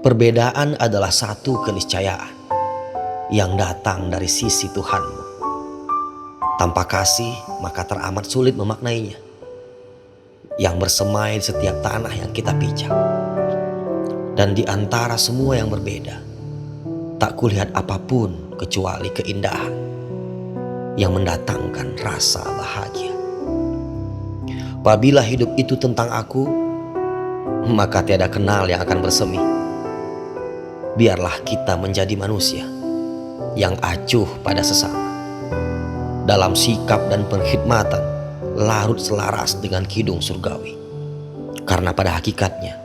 Perbedaan adalah satu keniscayaan yang datang dari sisi Tuhanmu. Tanpa kasih, maka teramat sulit memaknainya. Yang bersemai di setiap tanah yang kita pijak. Dan di antara semua yang berbeda, tak kulihat apapun kecuali keindahan yang mendatangkan rasa bahagia. Apabila hidup itu tentang aku, maka tiada kenal yang akan bersemi. Biarlah kita menjadi manusia yang acuh pada sesama. Dalam sikap dan perkhidmatan larut selaras dengan kidung surgawi. Karena pada hakikatnya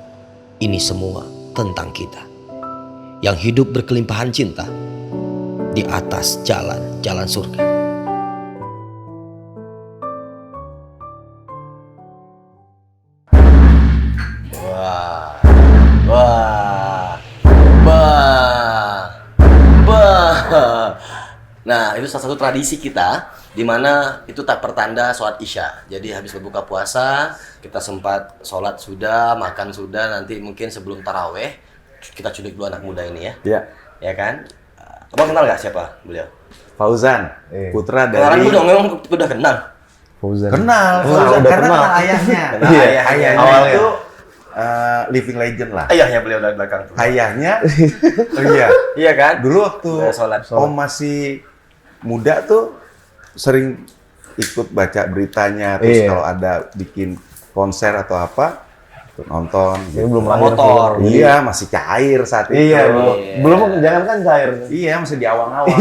ini semua tentang kita yang hidup berkelimpahan cinta di atas jalan-jalan surga. Nah, itu salah satu tradisi kita di mana itu tak pertanda sholat isya. Jadi habis berbuka puasa, kita sempat sholat sudah, makan sudah, nanti mungkin sebelum taraweh kita culik dulu anak muda ini ya. Iya. Ya kan? Abang kenal nggak siapa beliau? Fauzan, putra dari... Kenalan dong, memang udah kenal. Fauzan. Kenal, Fauzan, Fauzan, udah karena kenal. kenal ayahnya. Kenal ayahnya. Ayahnya itu living legend lah. Ayahnya beliau dari belakang tuh. Ayahnya, oh iya. Iya kan? Dulu waktu Udah sholat. Om masih muda tuh sering ikut baca beritanya, terus Iya. kalau ada bikin konser atau apa, ikut nonton. Ini gitu. belum Motor. lahir. Iya, masih cair saat itu. Iya, Iya. belum jangan kan cair. Iya, masih di awang-awang.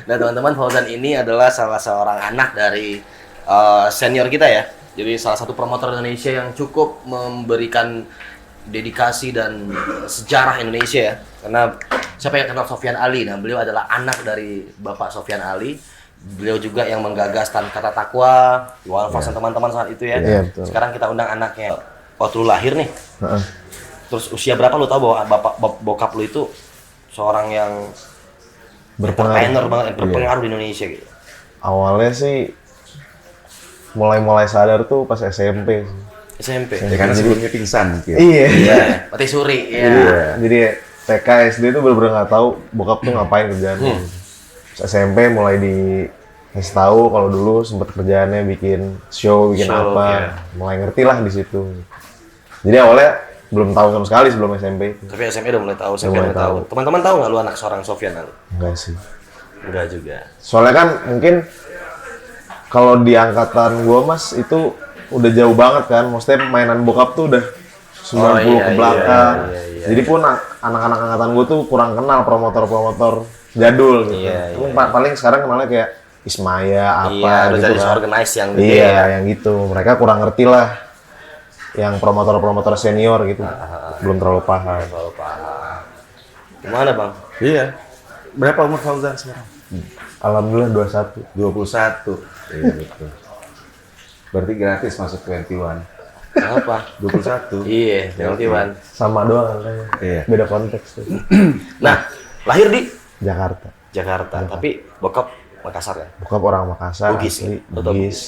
Nah teman-teman, Fauzan ini adalah salah seorang anak dari senior kita ya. Jadi salah satu promotor Indonesia yang cukup memberikan dedikasi dan sejarah Indonesia ya. Karena siapa yang kenal Sofyan Ali? Nah beliau adalah anak dari Bapak Sofyan Ali. Beliau juga yang menggagas Kata Takwa, Walfas dan teman-teman saat itu ya. Iya, betul. Sekarang kita undang anaknya. Waktu lu lahir nih, Heeh. terus usia berapa lu tahu bahwa bokap lu itu seorang yang entrepreneur banget, yang berpengaruh di Indonesia gitu. Awalnya sih mulai sadar tuh pas SMP sih. SMP. Ya, karena sebelumnya pingsan mungkin. Iya. Iya, Mati Suri. Jadi, Iya. jadi TK SD itu bener-bener nggak tahu bokap tuh ngapain kerjaannya. Terus SMP mulai dikasih tahu kalau dulu sempet kerjaannya bikin show, bikin Show, apa. iya. Mulai ngerti lah di situ. Jadi awalnya belum tahu sama sekali sebelum SMP itu. Tapi SMP udah mulai tahu, SMP Udah mulai udah tahu. tahu. Teman-teman tahu nggak lu anak seorang Sofyan Ali? Enggak sih. Enggak juga. Soalnya kan mungkin kalau di angkatan gua mas itu udah jauh banget kan. Maksudnya mainan bokap tuh udah 90 iya, ke belakang. iya. Jadi pun anak-anak angkatan gua tuh kurang kenal promotor-promotor jadul gitu. Iya, Tapi iya. paling sekarang kenalnya kayak Ismaya apa Iya, udah gitu jadi kan. organize yang gede Iya, ya. yang gitu. Mereka kurang ngerti lah yang promotor-promotor senior gitu. Belum terlalu paham. Kalau paham. Gimana bang? Iya. Berapa umur Fauzan sekarang? Alhamdulillah 21. 21. Iya, betul. Berarti gratis masuk 21. Apa? 21. Iya, yang Tiwan. Sama doang angkanya. Iya. Beda konteks tuh. Nah, lahir di Jakarta. Jakarta, tapi bokap Makassar ya? Bokap orang Makassar, Bugis, asli ya? Betul. Bugis.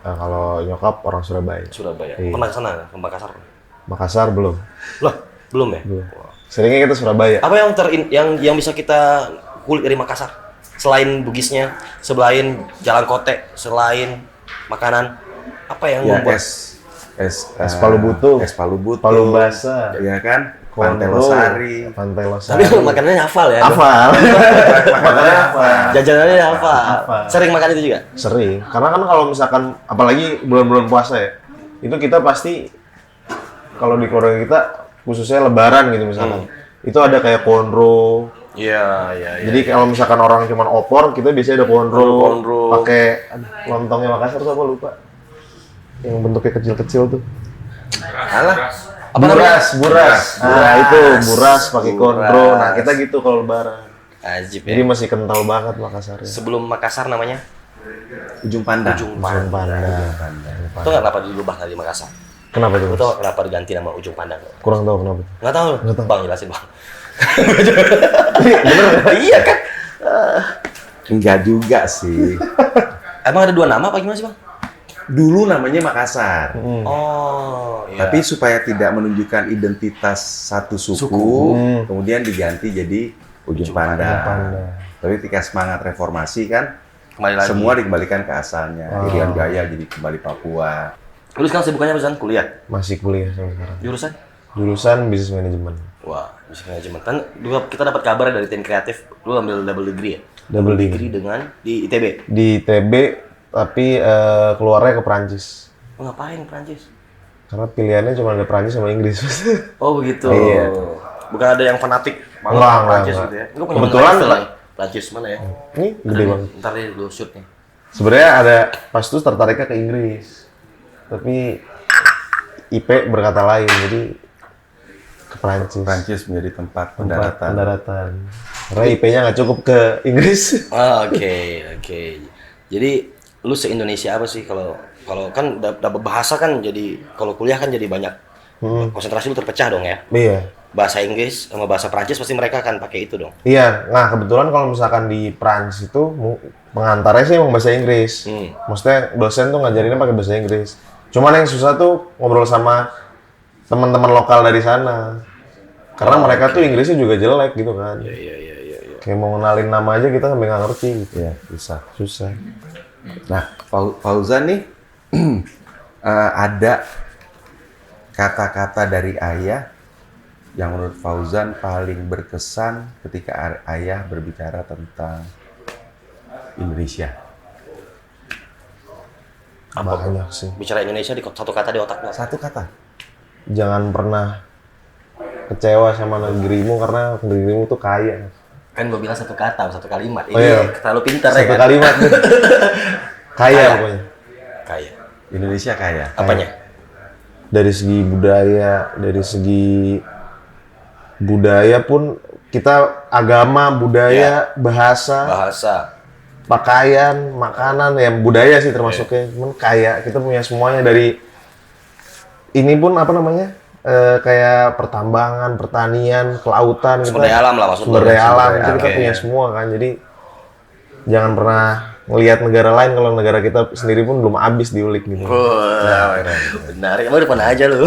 Kalau nyokap orang Surabaya. Surabaya. Iya. Pernah kesana ke Makassar? Makassar belum. Loh, belum ya? Belum. Seringnya kita Surabaya. Apa yang bisa kita kulik dari Makassar? Selain Bugisnya, selain jalan kote, selain makanan, apa yang Ya, membuat es Palu Butuh. es Palu Butuh. Palu Basah. Iya kan? Pantai Kondro, Losari. Pantai tapi Losari. makanannya hafal ya? Hafal. Makanannya apa? Jajanannya hafal. Hafal. Sering makan itu juga? Sering. Karena kan kalau misalkan apalagi bulan-bulan puasa ya, itu kita pasti kalau di keluarga kita khususnya Lebaran gitu misalkan, itu ada kayak konro. Iya. Jadi kalau misalkan orang cuma opor, kita biasanya ada konro. Konro. Pakai lontongnya Makassar tuh apa lupa? Yang bentuknya kecil-kecil tuh. Alah. Apa namanya? Buras. Nah, itu buras pakai konro. Nah, kita gitu kalau Lebaran. Ajib Jadi ya. masih kental banget Makassar. Sebelum Makassar namanya Ujung Pandang. Ujung Ujung Pandang. Pandang. Itu nggak kenapa dirubah dari Makassar? Kenapa tuh? Lu Mas? tau kenapa diganti nama Ujung Pandang? Kurang tahu kenapa. Nggak tahu? Nggak tahu. Bang jelasin bang. Iya kan? Enggak juga sih. Emang ada dua nama apa gimana sih bang? dulu namanya Makassar. Oh, iya. Tapi supaya tidak menunjukkan identitas satu suku, kemudian diganti jadi Ujung Pandang. Tapi ketika semangat reformasi kan, kembali lagi. semua dikembalikan ke asalnya. Irian Jaya jadi kembali Papua. Lu sekarang sibukannya apa, San? Kuliah? Masih kuliah sampai sekarang. Jurusan? Jurusan bisnis manajemen. Wah, bisnis manajemen. Kan juga kita dapat kabar dari tim kreatif, lu ambil double degree ya? Double degree. Dengan di ITB. Di ITB, tapi keluarnya ke Perancis. Oh, ngapain Prancis? Karena pilihannya cuma ada Perancis sama Inggris. Oh, begitu. Iya. Bukan ada yang fanatik Enggak, malah Prancis enggak. gitu ya. Lu punya Kebetulan, mantan lah. Prancis mana ya? Ini gede banget. Ntar deh lu shoot nih. Sebenarnya ada pas itu tertariknya ke Inggris. Tapi IP berkata lain, jadi ke Perancis. Prancis menjadi tempat Tempat pendaratan. pendaratan. Karena IP-nya nggak cukup ke Inggris. Ah, oke. Jadi lu se-Indonesia apa sih kalau kan dapat bahasa kan jadi kalau kuliah kan jadi banyak konsentrasi lu terpecah dong ya. Iya. Bahasa Inggris sama bahasa Prancis pasti mereka akan pakai itu dong. Iya, nah kebetulan kalau misalkan di Prancis itu pengantarnya sih emang bahasa Inggris. Maksudnya dosen tuh ngajarinnya pakai bahasa Inggris. Cuman yang susah tuh ngobrol sama teman-teman lokal dari sana. Karena mereka tuh Inggrisnya juga jelek gitu kan. Iya. Kayak mau ngenalin nama aja kita sampai nggak ngerti gitu. Ya, susah. Susah. Nah, Fauzan nih ada kata-kata dari ayah yang menurut Fauzan paling berkesan ketika ayah berbicara tentang Indonesia. Banyak sih. Bicara Indonesia di satu kata di otak lu. Satu kata. Jangan pernah kecewa sama negerimu karena negerimu tuh kaya. Kan gua bilang satu kata, satu kalimat. Oh, iya. Ini terlalu pintar ya Satu kan? kalimat deh. Kaya Kaya. pokoknya. Kaya. Indonesia kaya. Apanya? Dari segi budaya pun kita agama, budaya, bahasa, pakaian, makanan, ya budaya sih termasuknya. Cuman kaya, kita punya semuanya dari ini pun apa namanya? Kayak pertambangan, pertanian, kelautan, Sumber daya alam lah maksud sumber lu. daya alam, Sumber itu daya kita alam. punya semua kan. Jadi jangan pernah ngelihat negara lain kalau negara kita sendiri pun belum habis diulik gitu. Wah, benar. Mau di mana aja lu?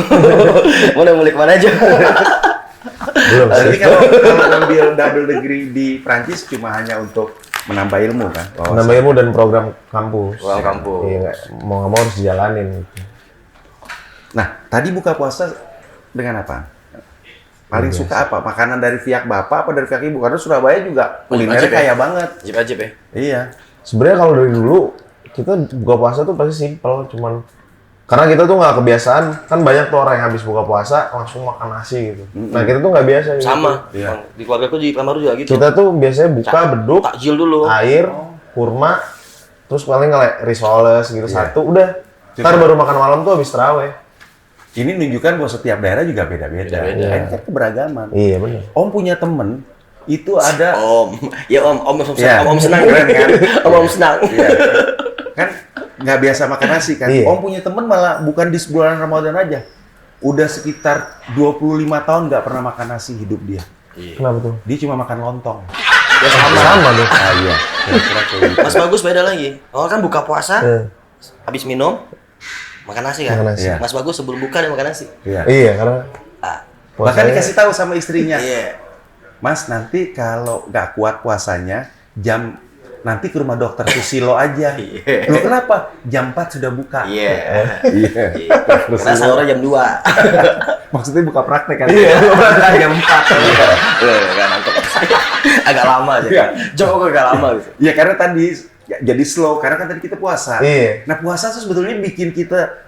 Mau ngulik mana aja? Belum Berarti sih. kalau ngambil double degree di Prancis cuma hanya untuk menambah ilmu kan? Nambah ilmu dan program kampus. Program kampus. Iya, mau nggak mau harus dijalanin gitu. Nah, tadi buka puasa dengan apa? Paling suka apa? Makanan dari pihak bapak apa dari pihak ibu? Karena Surabaya juga kulinernya Wajib ya? kaya banget. Ajib ya. Iya. Sebenarnya kalau dari dulu kita buka puasa tuh pasti simpel, cuman karena kita tuh nggak kebiasaan, kan banyak tuh orang yang habis buka puasa langsung makan nasi gitu. Nah kita tuh nggak biasa. Gitu. Sama. Iya. Di keluargaku di Pekanbaru juga gitu. Kita tuh biasanya buka beduk, Takjil dulu. air, kurma, terus paling risoles gitu Iya. satu, udah. Ntar baru makan malam tuh habis taraweh. Ini menunjukkan bahwa setiap daerah juga beda-beda. Beda-beda. Ini kan keberagaman. Iya benar. Om punya temen, itu ada Om. Ya om Iya. senang. Keren kan? Om senang. Iya. Kan nggak biasa makan nasi kan. Iya. Om punya temen malah bukan di bulan Ramadan aja. Udah sekitar 25 tahun nggak pernah makan nasi hidup dia. Kenapa tuh? Dia cuma makan lontong. Ya sama. Sama deh. Ah iya. Kira-kira kayak gitu. Mas Bagus beda lagi. Oh kan buka puasa, Eh, habis minum, makan nasi kan? Makan nasi. Iya. Mas Bagus sebelum buka dia makan nasi. Iya. Iya karena Ah, Bahkan puasanya- dikasih tahu sama istrinya. iya. Mas nanti kalau nggak kuat puasanya nanti ke rumah dokter Susilo aja. Iya. Loh kenapa? Jam 4 sudah buka. Iya. Iya. Kita sahurnya jam 2. Maksudnya buka praktek kan? Iya. Jam 4. Iya, nangkep. Agak lama aja Iya. kan. Jauh agak lama gitu. Iya karena tadi jadi slow karena kan tadi kita puasa. Iya. Nah puasa tuh sebetulnya bikin kita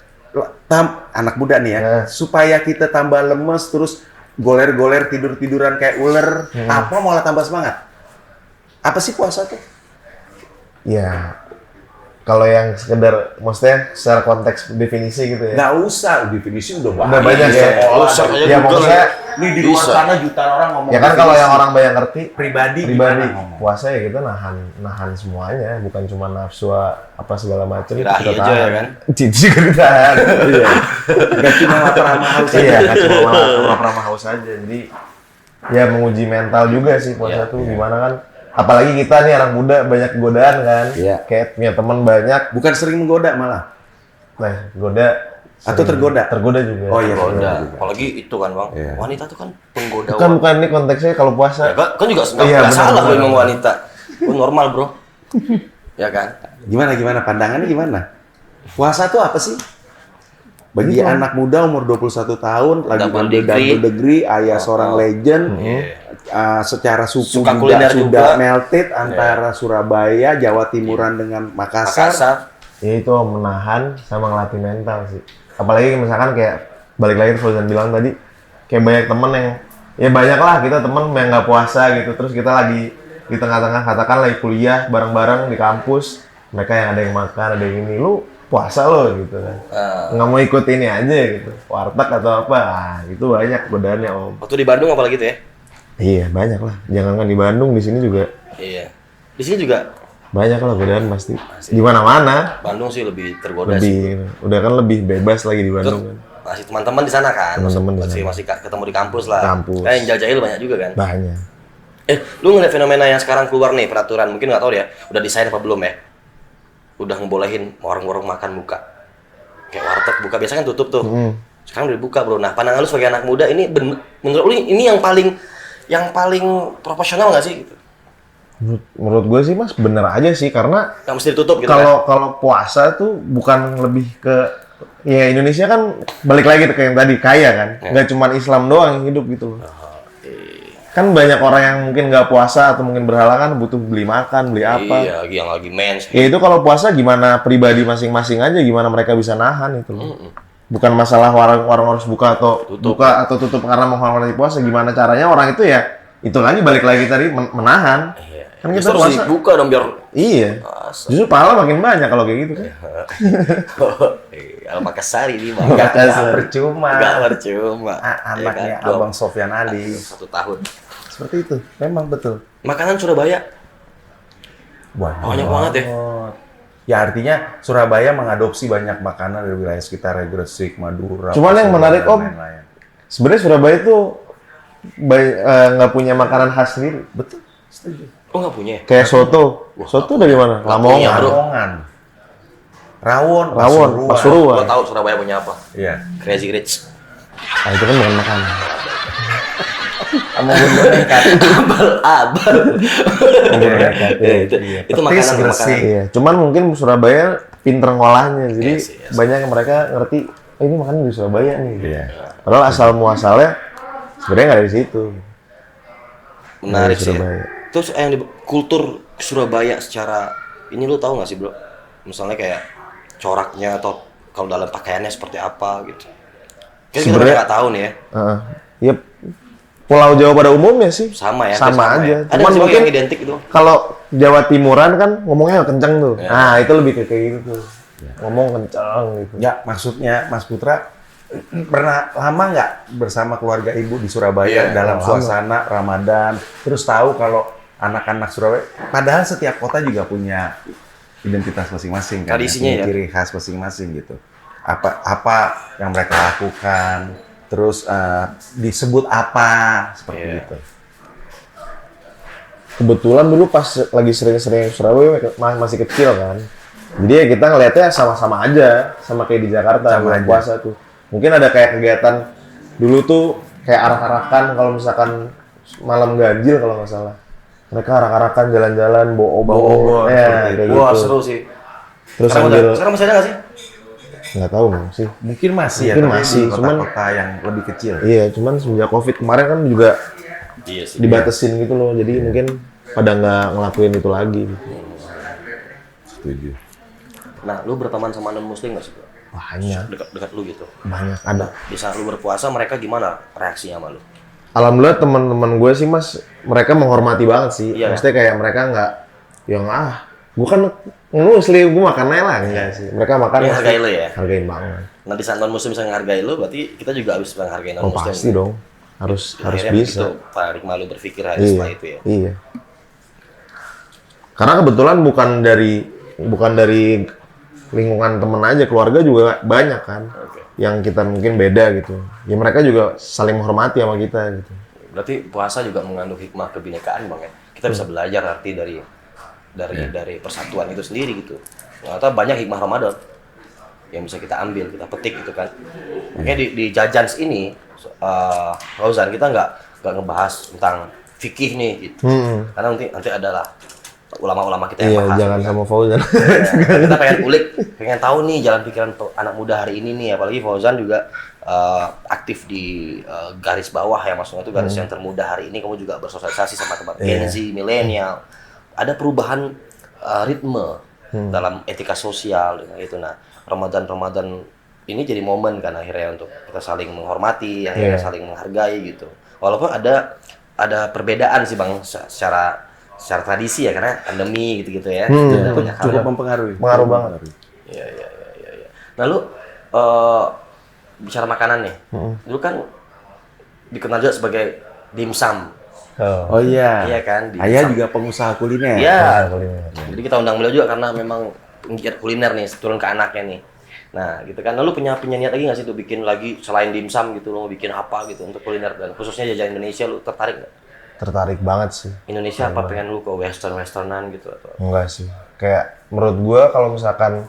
anak muda nih ya, Nah. supaya kita tambah lemes terus goler-goler tidur-tiduran kayak ular, apa malah tambah semangat? Apa sih puasa tuh? Ya, kalau yang sekedar, maksudnya secara konteks definisi gitu ya. Nggak usah, definisi udah banyak. Udah banyak ya. ya. Usah aja Ya Google maksudnya, Nih di luar Bisa. sana jutaan orang ngomong. ya kan kalau definisi. yang orang banyak ngerti, pribadi pribadi gimana ngomong? puasa ya kita nahan semuanya, bukan cuma nafsu apa segala macam. Birahi kita aja ya tahan. kan? Cici juga kita tahan. Iya. Nggak cuma lapar sama haus Iya, aja. nggak cuma pernah haus aja. Jadi ya menguji mental juga sih puasa Iya, tuh gimana kan. Apalagi kita nih anak muda banyak godaan kan. Iya. Kayak punya teman banyak. Bukan sering menggoda malah. goda. Atau tergoda? Tergoda juga. Oh iya, Tergoda. tergoda juga. Apalagi itu kan bang, Iya. wanita tuh kan penggoda. Bukan ini konteksnya kalau puasa. Ya, kan juga nggak Iya, nggak salah benar. kalau emang wanita. Normal bro. Ya kan? Gimana pandangannya gimana? Puasa tuh apa sih? Bagi Itu. anak muda umur 21 tahun lagi Double ngambil degree. double degree, ayah seorang legend, secara suku Suka juga kuliner sudah juga. melted antara Surabaya, Jawa Timuran dengan Makassar. Makassar. Ya itu menahan sama ngelatih mental sih. Apalagi misalkan kayak balik lagi Fauzan bilang tadi, kayak banyak temen yang ya banyak lah kita temen yang nggak puasa gitu, terus kita lagi di tengah-tengah katakan lagi kuliah bareng-bareng di kampus, mereka yang ada yang makan, ada yang ini, lu puasa lo gitu kan, nggak mau ikut ini aja gitu, warteg atau apa, itu banyak godaannya om. Waktu di Bandung apalagi tuh ya? Iya banyak lah, jangan di Bandung, di sini juga Iya. Di sini juga banyak lah godaan pasti. Di mana-mana Bandung sih lebih tergoda sih. lebih, udah kan lebih bebas lagi di Bandung kan. Masih teman-teman di sana kan? Teman-teman di masih ketemu di kampus lah. Kampus. Yang jajahil banyak juga kan? Banyak. Lu ngeliat fenomena yang sekarang keluar nih peraturan, mungkin nggak tahu ya, udah desain apa belum ya? Udah ngebolehin warung-warung makan buka. Kayak warteg buka biasanya kan tutup tuh. Sekarang udah dibuka bro. Nah pandangan lu sebagai anak muda ini menurut lu ini yang paling proporsional nggak sih? Gitu. Menurut gue sih mas bener aja sih karena Nggak mesti ditutup gitu kan? kalau puasa tuh bukan lebih ke ya Indonesia kan balik lagi ke yang tadi kaya kan, nggak cuma Islam doang yang hidup gitu loh. Kan banyak orang yang mungkin nggak puasa atau mungkin berhala kan butuh beli makan, beli apa. Iya, yang lagi mens. Ya itu kalau puasa gimana pribadi masing-masing aja, gimana mereka bisa nahan itu loh. Bukan masalah warung harus buka atau tutup karena menghormati puasa. Gimana caranya orang itu ya itu lagi balik lagi tadi menahan. Kan kita Justru puasa. buka dong biar Iya. Masa. Justru pahala makin banyak kalau kayak gitu kan. Al-Makassari ini bang. Nggak percuma. Nggak percuma. Anaknya Ya kan? Abang Sofyan Ali. 1 tahun. Seperti itu, memang betul. Makanan Surabaya banyak banget ya. Ya artinya Surabaya mengadopsi banyak makanan dari wilayah sekitar Gresik, Madura. Cuman yang Pasuruan, menarik, dan Om, lain-lain. sebenarnya Surabaya tuh nggak punya makanan khas sendiri. Betul, setuju. Oh nggak punya? ya? Kayak soto. Soto dari mana? Nggak punya, Lamongan. bro. Lamongan, Rawon, Rawon, Pasuruan. Gua tahu Surabaya punya apa? Iya. Crazy Rich. Ah, itu kan bukan makanan. Sama bumbu nekat. Abal. Itu Petis, makanan. Gresik. Iya, cuman mungkin Surabaya pinter ngolahnya. Jadi Yes. banyak yang mereka ngerti, oh, ini makanan di Surabaya nih. Iya. Padahal asal muasalnya sebenarnya nggak dari situ. Menarik Dari sih. Surabaya. Terus yang kultur Surabaya secara ini lu tahu nggak sih bro? Misalnya kayak coraknya atau kalau dalam pakaiannya seperti apa gitu. Kan kita Sebenarnya- nggak tahu nih ya. Ya Pulau Jawa pada umumnya sih Sama ya. sama aja. Ya. Ada Cuman sih Bang, mungkin yang identik itu. kalau Jawa Timuran kan ngomongnya kenceng tuh. Ya. Nah itu lebih kayak gitu tuh. Ngomong kenceng gitu. Ya, maksudnya Mas Putra pernah lama nggak bersama keluarga ibu di Surabaya Iya, dalam lama. suasana Ramadan? Terus tahu kalau anak-anak Surabaya, padahal setiap kota juga punya identitas masing-masing kan, Tradisinya punya ya. ciri khas masing-masing gitu. Apa yang mereka lakukan, terus disebut apa seperti Iya. itu. Kebetulan dulu pas lagi sering-sering ke Surabaya masih kecil kan. Jadi ya kita ngelihatnya sama-sama aja, sama kayak di Jakarta Sama bulan aja. puasa tuh. Mungkin ada kayak kegiatan dulu tuh kayak arak-arakan kalau misalkan malam ganjil kalau nggak salah. Mereka arak-arakan jalan-jalan bawa obor. obor, Ya, seperti kayak Wah gitu. seru sih. Terus Sekarang, sambil sekarang masih ada nggak sih? nggak tahu sih. Mungkin masih Mungkin tapi masih, di cuman- kota-kota yang lebih kecil. Iya, cuman semenjak Covid kemarin kan juga Iya sih. dibatasin gitu loh. Jadi mungkin pada nggak ngelakuin itu lagi gitu. Setuju. Nah, lu berteman sama non-muslim nggak sih bro? Banyak, Dekat-dekat lu gitu. banyak ada. Di saat lu berpuasa mereka gimana reaksinya sama lu? Alhamdulillah teman-teman gue sih mas, mereka menghormati banget sih. Iya. Maksudnya kayak mereka nggak yang gue kan muslim, gue makannya lah enggak sih. Mereka makan Dia pasti hargai lu ya? hargain banget. Nah di saat non-muslim bisa menghargai lu, berarti kita juga harus menghargai Oh non-muslim. pasti dong, harus Akhirnya bisa. begitu, paradigma lu berpikir Iya, setelah itu ya. iya. Karena kebetulan bukan dari lingkungan temen aja, keluarga juga banyak kan. Oke. Yang kita mungkin beda gitu. Ya mereka juga saling menghormati sama kita gitu. Berarti puasa juga mengandung hikmah kebinekaan bang ya. Kita bisa belajar arti dari persatuan itu sendiri gitu. Ternyata banyak hikmah Ramadan. yang bisa kita ambil, kita petik gitu kan. Makanya di Jajans ini, Fauzan, kita nggak ngebahas tentang fikih nih gitu. Karena nanti adalah ulama-ulama kita yang Iya, bahas. jangan gitu kan. sama Fauzan. Kita pengen ulik, pengen tahu nih jalan pikiran anak muda hari ini nih, apalagi Fauzan juga aktif di garis bawah ya, maksudnya itu garis yang termuda hari ini. Kamu juga bersosialisasi sama teman Gen Z, milenial. Ada perubahan ritme dalam etika sosial gitu. Nah, Ramadan ini jadi momen kan akhirnya untuk kita saling menghormati, akhirnya saling menghargai gitu. Walaupun ada perbedaan sih Bang secara tradisi ya, karena pandemi gitu-gitu ya. Ada banyak hal Cukup yang mempengaruhi. Pengaruh banget. Iya. Lalu bicara makanan nih, dulu kan dikenal juga sebagai dimsum. Oh iya. Iya kan? Ayah juga pengusaha kuliner. Iya. Jadi kita undang beliau juga karena memang penggiat kuliner nih, turun ke anaknya nih. Nah, gitu kan. Lalu punya niat lagi nggak sih tuh bikin lagi selain dimsum gitu, lo mau bikin apa gitu untuk kuliner dan khususnya jajanan Indonesia, lu tertarik nggak? Tertarik banget sih. Indonesia apa pengen lu ke westernan gitu atau? Enggak sih. Kayak menurut gua kalau misalkan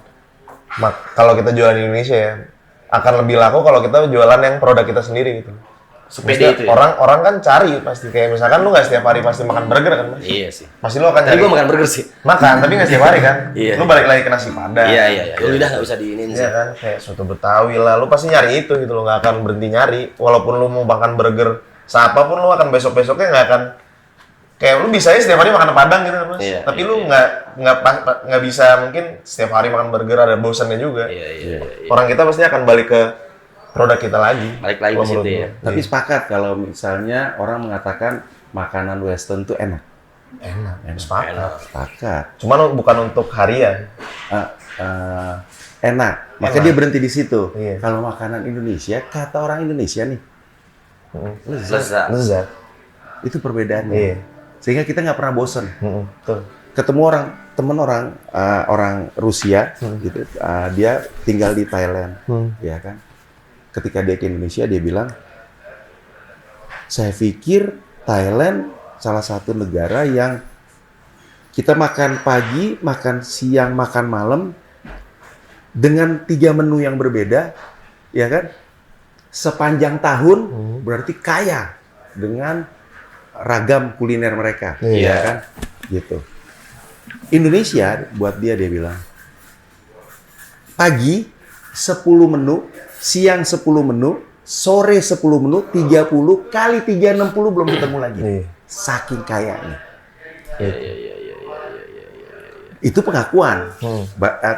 kalau kita jualan di Indonesia ya, akan lebih laku kalau kita jualan yang produk kita sendiri gitu. Sepede Maksudnya itu ya? Orang kan cari pasti, kayak misalkan lu nggak setiap hari pasti makan burger kan, Mas? Iya sih. Pasti lu akan Tadi cari gua makan burger sih. makan, tapi nggak setiap hari kan. Iya. Lu balik lagi ke nasi padang. Iya. Lu udah nggak bisa diinin sih. Iya kan, kayak soto Betawi lah, lu pasti nyari itu gitu, lu nggak akan berhenti nyari. Walaupun lu mau makan burger siapapun, lu akan besok-besoknya nggak akan kayak lu bisa ya setiap hari makan padang gitu kan, Mas. Iya, Tapi lu nggak bisa mungkin setiap hari makan burger, ada bosannya juga. Iya. Orang kita pasti akan balik ke produk kita lagi. Balik lagi ke Kalau situ menurut ya. gua. Tapi sepakat kalau misalnya orang mengatakan makanan western tuh enak. Enak. Sepakat. Sepakat. Cuman bukan untuk harian. Enak. Maka Enak. dia berhenti di situ. Iya. Kalau makanan Indonesia, kata orang Indonesia nih, Lezat. Lezat. itu perbedaannya. Iya. Sehingga kita nggak pernah bosen. Betul. Ketemu orang Rusia, gitu, dia tinggal di Thailand, ya kan. Ketika dia ke Indonesia, dia bilang, saya pikir Thailand salah satu negara yang kita makan pagi, makan siang, makan malam dengan 3 menu yang berbeda, ya kan? Sepanjang tahun berarti kaya dengan ragam kuliner mereka, Iya. ya kan? Gitu. Indonesia buat dia bilang pagi 10 menu, siang 10 menu, sore 10 menu, 30 kali 3 60 belum ketemu lagi. Iya. Saking kayanya. Iya. Itu pengakuan.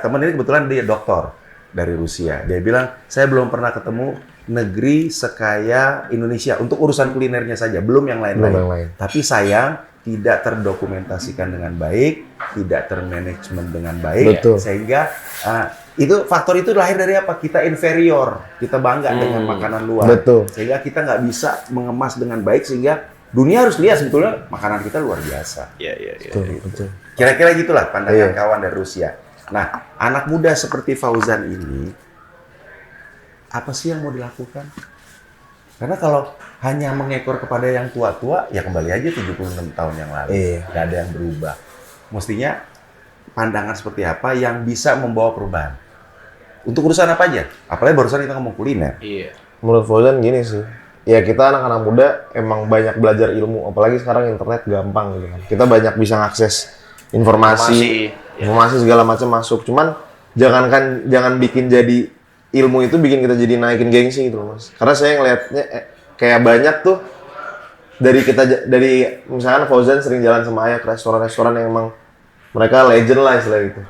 Teman ini kebetulan dia dokter dari Rusia. Dia bilang, saya belum pernah ketemu negeri sekaya Indonesia untuk urusan kulinernya saja, belum yang Belum yang lain. lain-lain. Tapi sayang tidak terdokumentasikan dengan baik, tidak termanajemen dengan baik, Betul. sehingga itu faktor itu lahir dari apa? Kita inferior, kita bangga dengan makanan luar, Betul. sehingga kita nggak bisa mengemas dengan baik, sehingga dunia harus lihat sebetulnya makanan kita luar biasa. Iya. Betul. Kira-kira gitulah pandangan Iya. kawan dari Rusia. Nah, anak muda seperti Fauzan ini, apa sih yang mau dilakukan? Karena kalau hanya mengekor kepada yang tua-tua, ya kembali aja 76 tahun yang lalu. Iya. Nggak ada yang berubah. Mestinya pandangan seperti apa yang bisa membawa perubahan? Untuk urusan apa aja? Apalagi barusan kita ngomong kuliner. Iya. Menurut Fauzan gini sih, ya kita anak-anak muda emang banyak belajar ilmu, apalagi sekarang internet gampang gitu kan. Kita banyak bisa ngakses informasi segala macam masuk. Cuman jangan bikin jadi ilmu itu bikin kita jadi naikin gengsi gitu loh, Mas. Karena saya ngelihatnya kayak banyak tuh dari misalkan Fauzan sering jalan sama Ayah ke restoran-restoran yang emang mereka legend lah istilah gitu.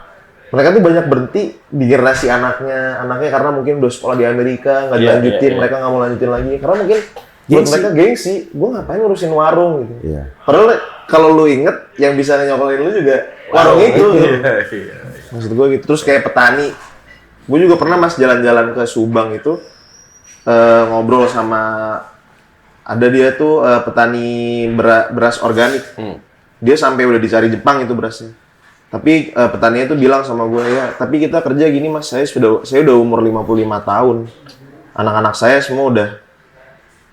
Mereka tuh banyak berhenti di generasi anaknya karena mungkin udah sekolah di Amerika, nggak dilanjutin, mereka nggak mau lanjutin lagi. Karena mungkin buat mereka gengsi, gue ngapain ngurusin warung gitu. Iya. Padahal kalau lu inget, yang bisa nyokolin lu juga warung itu. Gitu. Maksud gue gitu. Terus kayak petani, gue juga pernah Mas jalan-jalan ke Subang itu, ngobrol sama, ada dia tuh petani beras organik. Dia sampai udah dicari Jepang itu berasnya. Tapi petaninya tuh bilang sama gue, ya tapi kita kerja gini Mas, saya udah umur 55 tahun. Anak-anak saya semua udah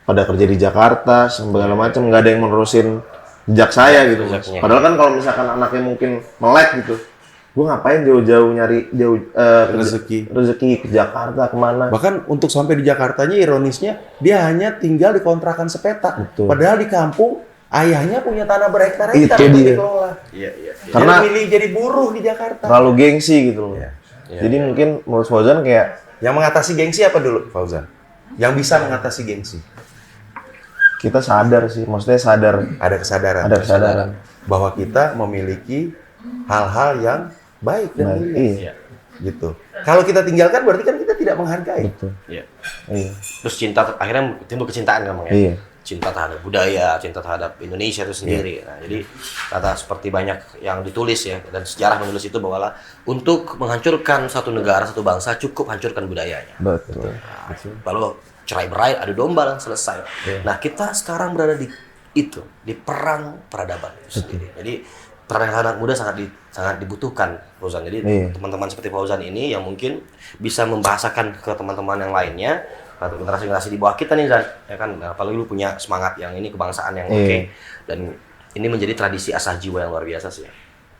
pada kerja di Jakarta, segala macam, nggak ada yang menerusin jejak saya gitu Mas. Jejaknya. Padahal kan kalau misalkan anaknya mungkin melek gitu, gue ngapain jauh-jauh nyari rezeki ke Jakarta kemana? Bahkan untuk sampai di Jakartanya ironisnya dia hanya tinggal di kontrakan sepetak. Betul. Padahal di kampung ayahnya punya tanah berhektar-hektar Itu untuk dia. dikelola. Iya, iya. Karena- Dia milih jadi buruh di Jakarta. Terlalu gengsi gitu loh. Iya. Jadi mungkin menurut Fauzan kayak Yang mengatasi gengsi apa dulu, Fauzan? Yang bisa mengatasi gengsi? kita sadar sih, maksudnya sadar Ada kesadaran. ada kesadaran. Bahwa kita memiliki hal-hal yang baik dan Baik, mulia. iya. Gitu. Kalau kita tinggalkan berarti kan kita tidak menghargai. Betul. Iya. Iya. Terus cinta akhirnya timbul kecintaan kan Bang ya. Iya. Cinta terhadap budaya, cinta terhadap Indonesia itu sendiri. Nah, jadi kata seperti banyak yang ditulis ya, dan sejarah menulis itu bahwa untuk menghancurkan satu negara, satu bangsa cukup hancurkan budayanya. Betul. Lalu cerai berai, adu domba dan selesai. Nah, kita sekarang berada di itu, di perang peradaban itu sendiri. Jadi peran anak muda sangat dibutuhkan, Fauzan. Jadi Iya. teman-teman seperti Fauzan ini yang mungkin bisa membahasakan ke teman-teman yang lainnya, atau generasi-generasi di bawah kita nih, dan ya kan, apalagi lu punya semangat yang ini, kebangsaan yang oke, dan ini menjadi tradisi asah jiwa yang luar biasa sih.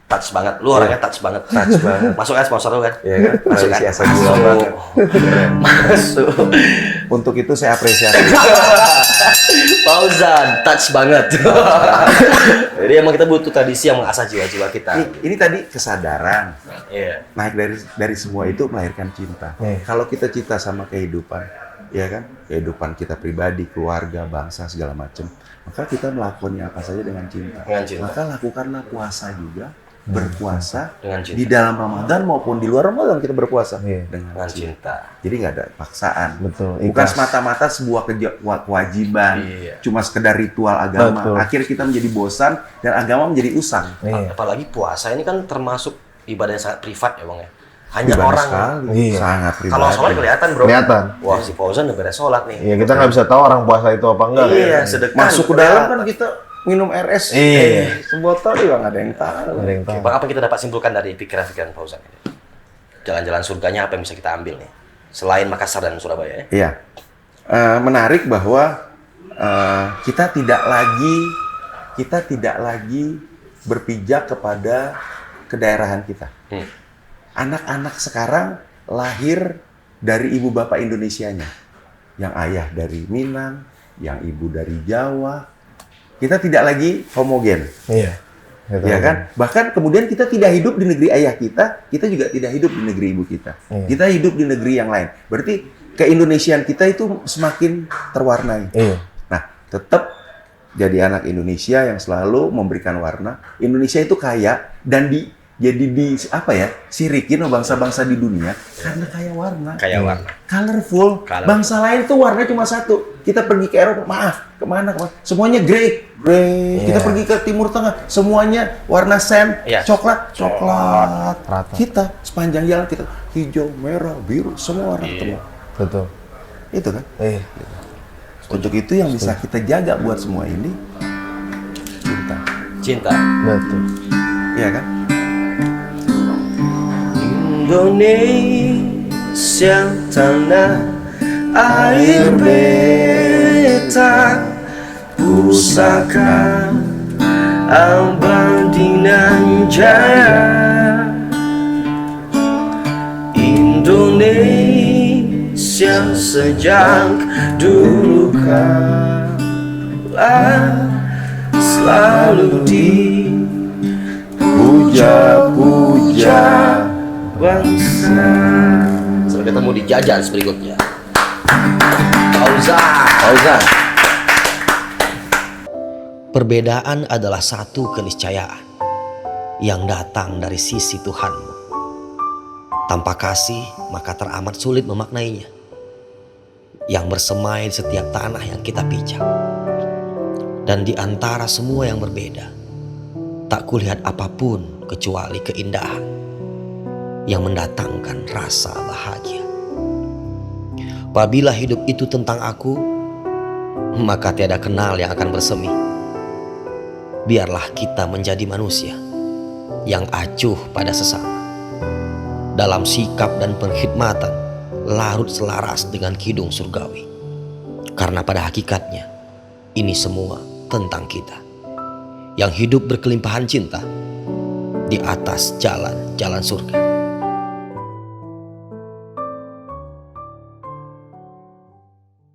Touch banget, lu orangnya touch banget. Touch banget. Masuk kan sponsor lu kan? Iya kan? Masuk Tradisi kan? asah jiwa Masuk. banget. Masuk. Untuk itu saya apresiasi. Fauzan, touch banget. Jadi emang kita butuh tradisi yang mengasah jiwa-jiwa kita. Ini tadi kesadaran. Iya. Naik dari semua itu melahirkan cinta. Kalau kita cinta sama kehidupan, ya kan, kehidupan kita pribadi, keluarga, bangsa, segala macam, maka kita melakukannya apa saja dengan cinta. Dengan cinta. Maka lakukanlah puasa juga, berpuasa Dengan cinta. di dalam Ramadan maupun di luar Ramadan kita berpuasa Iya. Dengan cinta. Jadi nggak ada paksaan. Betul, Bukan ikhlas. semata-mata sebuah kewajiban, Iya. cuma sekedar ritual agama. Betul. Akhirnya kita menjadi bosan dan agama menjadi usang. Iya. Apalagi puasa ini kan termasuk ibadah yang sangat privat ya Bang ya. Hanya Pribadi orang. sekali, Iya. sangat pribadi. Kalau sholat kelihatan bro. Kelihatan. Wah si Fauzan udah beres sholat nih. Iya, kita nggak bisa tahu orang puasa itu apa enggak. Iya, sedekah. Masuk ke dalam kan kita minum RS, Iya. sebotol juga nggak ada yang tahu. Nggak ada yang tahu. Bang, apa kita dapat simpulkan dari pikiran-pikiran Fauzan ini? Jalan-jalan surganya apa yang bisa kita ambil nih? Selain Makassar dan Surabaya ya? Iya, menarik bahwa kita tidak lagi berpijak kepada kedaerahan kita. Anak-anak sekarang lahir dari ibu bapak Indonesianya, yang ayah dari Minang, yang ibu dari Jawa. Kita tidak lagi homogen. Iya. Gitu. Ya kan? Bahkan kemudian kita tidak hidup di negeri ayah kita juga tidak hidup di negeri ibu kita. Iya. Kita hidup di negeri yang lain. Berarti keindonesiaan kita itu semakin terwarnai. Iya. Nah, tetap jadi anak Indonesia yang selalu memberikan warna. Indonesia itu kaya dan sirikin sama bangsa-bangsa di dunia karena kaya warna. Kayak warna. Colorful. Colorful. Bangsa lain tuh warnanya cuma satu. Kita pergi ke Eropa, kemana? Semuanya grey. Kita Iya. pergi ke Timur Tengah, semuanya warna sand, Iya. coklat. Rata. Kita sepanjang jalan kita hijau, merah, biru, semua warna ketemu. Betul. Itu kan. Iya. Untuk itu yang bisa kita jaga buat semua ini cinta. Cinta. Betul. Iya kan? Indonesia tanah air beta pusaka abadi nan jaya. Indonesia sejak dulu kala selalu dipuja-puja bangsa. Sampai ketemu di jajan berikutnya. Fauzan. Perbedaan adalah satu keniscayaan yang datang dari sisi Tuhanmu. Tanpa kasih, maka teramat sulit memaknainya. Yang bersemai di setiap tanah yang kita pijak. Dan di antara semua yang berbeda, tak kulihat apapun kecuali keindahan yang mendatangkan rasa bahagia. Apabila hidup itu tentang aku, maka tiada kenal yang akan bersemi. Biarlah kita menjadi manusia yang acuh pada sesama. Dalam sikap dan perkhidmatan larut selaras dengan kidung surgawi. Karena pada hakikatnya ini semua tentang kita yang hidup berkelimpahan cinta di atas jalan-jalan surga.